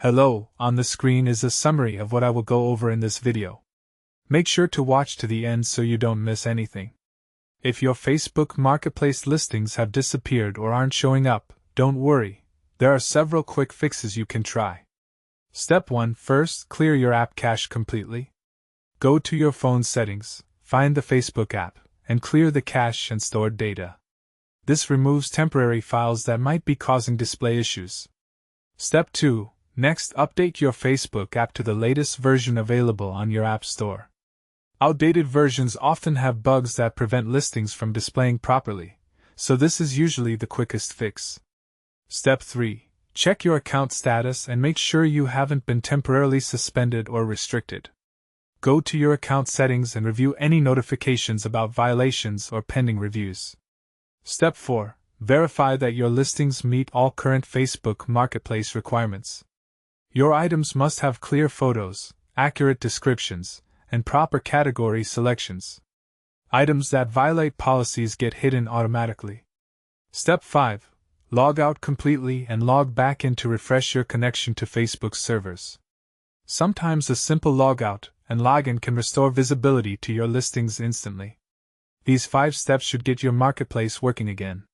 Hello, on the screen is a summary of what I will go over in this video. Make sure to watch to the end so you don't miss anything. If your Facebook Marketplace listings have disappeared or aren't showing up, don't worry, there are several quick fixes you can try. Step 1. First, clear your app cache completely. Go to your phone settings, find the Facebook app, and clear the cache and stored data. This removes temporary files that might be causing display issues. Step 2. Next, update your Facebook app to the latest version available on your App Store. Outdated versions often have bugs that prevent listings from displaying properly, so this is usually the quickest fix. Step 3. Check your account status and make sure you haven't been temporarily suspended or restricted. Go to your account settings and review any notifications about violations or pending reviews. Step 4. Verify that your listings meet all current Facebook Marketplace requirements. Your items must have clear photos, accurate descriptions, and proper category selections. Items that violate policies get hidden automatically. Step 5. Log out completely and log back in to refresh your connection to Facebook's servers. Sometimes a simple logout and login can restore visibility to your listings instantly. These 5 steps should get your marketplace working again.